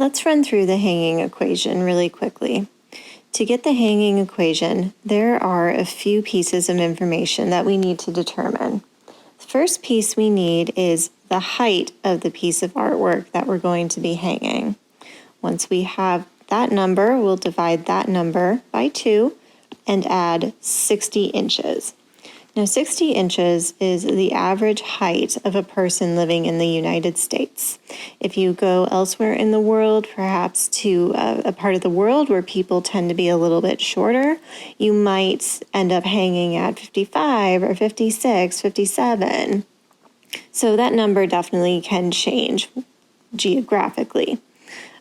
Let's run through the hanging equation really quickly. To get the hanging equation, there are a few pieces of information that we need to determine. The first piece we need is the height of the piece of artwork that we're going to be hanging. Once we have that number, we'll divide that number by 2 and add 60 inches. Now, 60 inches is the average height of a person living in the United States. If you go elsewhere in the world, perhaps to a part of the world where people tend to be a little bit shorter, you might end up hanging at 55 or 56, 57. So that number definitely can change geographically.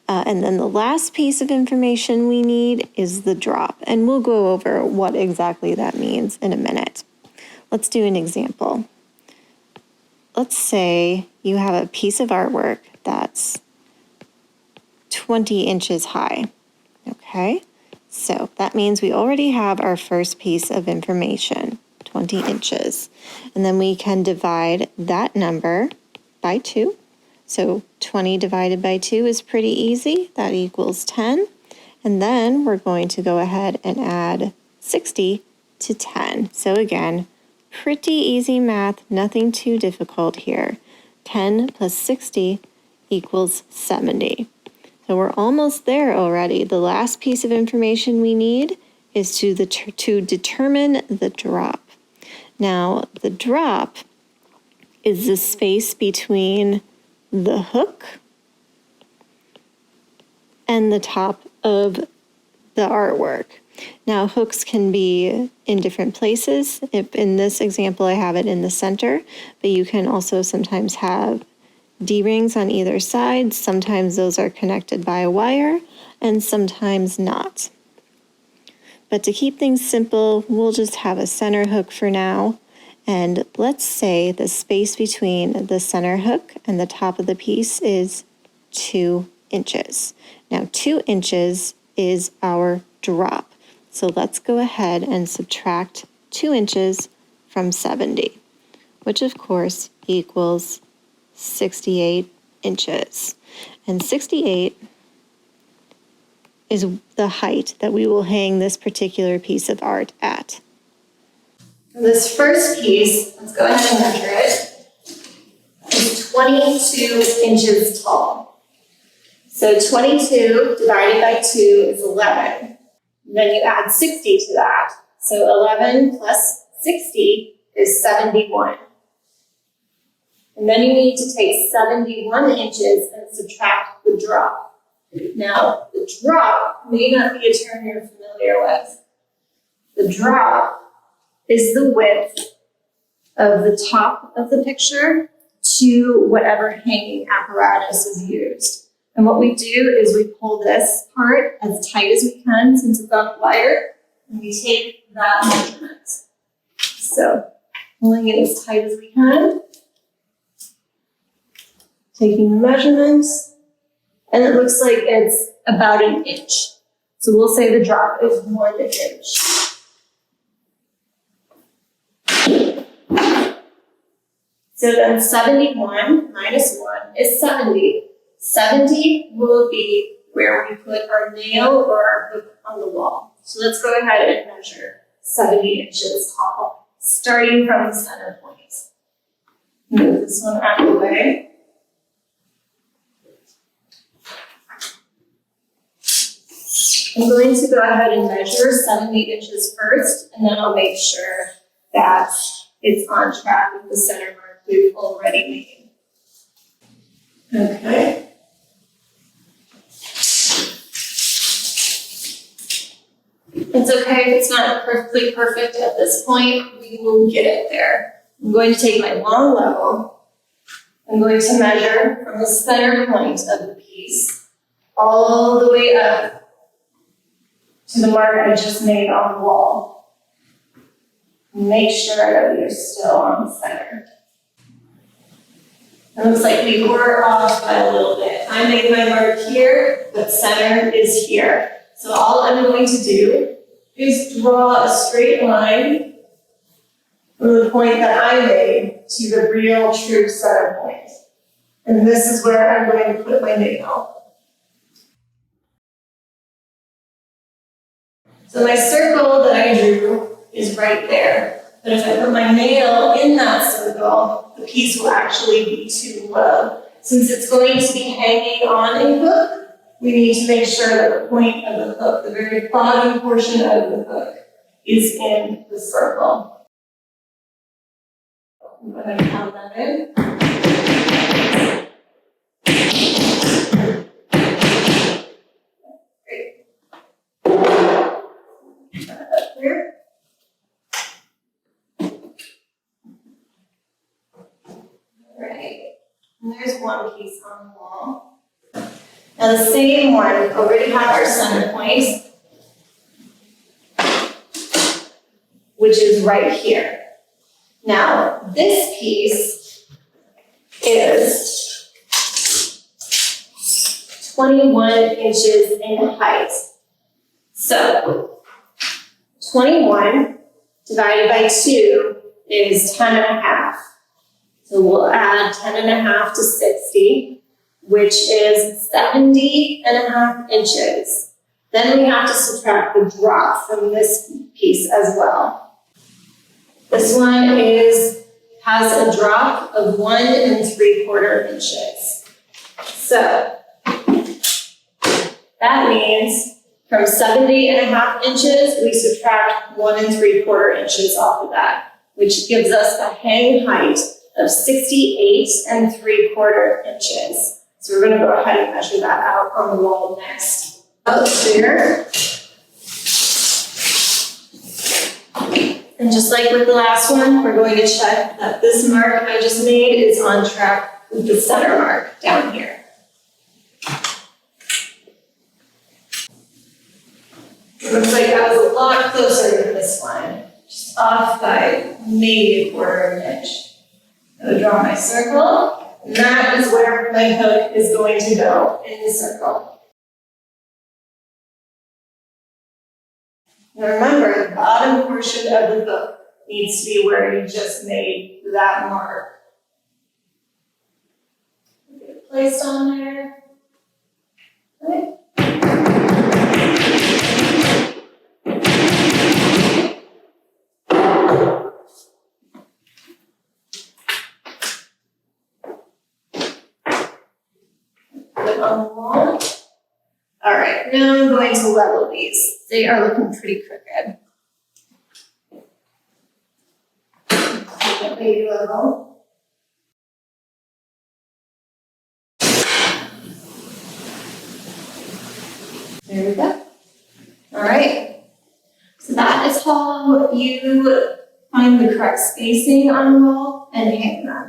And then the last piece of information we need is the drop, and we'll go over what exactly that means in a minute. Let's do an example. Let's say you have a piece of artwork that's 20 inches high. Okay, so that means we already have our first piece of information, 20 inches. And then we can divide that number by 2. So 20 divided by 2 is pretty easy. That equals 10. And then we're going to go ahead and add 60 to 10. So again, pretty easy math, nothing too difficult here. 10 plus 60 equals 70. So we're almost there already. The last piece of information we need is to determine the drop. Now, the drop is the space between the hook and the top of the artwork. Now, hooks can be in different places. If in this example, I have it in the center, but you can also sometimes have D-rings on either side. Sometimes those are connected by a wire and sometimes not. But to keep things simple, we'll just have a center hook for now. And let's say the space between the center hook and the top of the piece is 2 inches. Now, 2 inches is our drop. So let's go ahead and subtract 2 inches from 70, which of course equals 68 inches. And 68 is the height that we will hang this particular piece of art at. This first piece, let's go ahead and measure it, is 22 inches tall. So 22 divided by 2 is 11. And then you add 60 to that. So 11 plus 60 is 71. And then you need to take 71 inches and subtract the drop. Now, the drop may not be a term you're familiar with. The drop is the width of the top of the picture to whatever hanging apparatus is used. And what we do is we pull this part as tight as we can since it's on a wire, and we take that measurement. So pulling it as tight as we can, taking the measurements, and it looks like it's about an inch. So we'll say the drop is 1 inch. So then 71 minus 1 is 70. 70 will be where we put our nail or our hook on the wall. So let's go ahead and measure 70 inches tall, starting from the center point. Move this one out of the way. I'm going to go ahead and measure 70 inches first, and then I'll make sure that it's on track with the center mark we've already made. Okay. It's okay if it's not perfectly perfect at this point. We will get it there. I'm going to take my long level. I'm going to measure from the center point of the piece all the way up to the mark I just made on the wall. Make sure that we are still on the center. It looks like we were off by a little bit. I made my mark here, but center is here. So all I'm going to do is draw a straight line from the point that I made to the real true center point. And this is where I'm going to put my nail. So my circle that I drew is right there. But if I put my nail in that circle, the piece will actually be too low. Since it's going to be hanging on a hook, we need to make sure that the point of the hook, the very bottom portion of the hook, is in the circle. I'm going to count that in. Great. Try that here. Right. And there's one piece on the wall. Now the same one, we already have our center point, which is right here. Now, this piece is 21 inches in height. So, 21 divided by 2 is 10.5. So we'll add 10.5 to 60, which is 70.5 inches. Then we have to subtract the drop from this piece as well. This one has a drop of 1 3/4 inches. So that means from 70.5 inches, we subtract 1 3/4 inches off of that, which gives us a hang height of 68 3/4 inches. So we're going to go ahead and measure that out on the wall next. Up there. And just like with the last one, we're going to check that this mark I just made is on track with the center mark down here. It looks like I was a lot closer to this one, just off by maybe 1/4 inch. I'm going to draw my circle, and that is where my hook is going to go in the circle. Now remember, the bottom portion of the hook needs to be where you just made that mark. Get it placed on there. Okay. Put it on the wall. All right, now I'm going to level these. They are looking pretty crooked. Maybe level. There we go. All right. So that is how you find the correct spacing on the wall and hang them.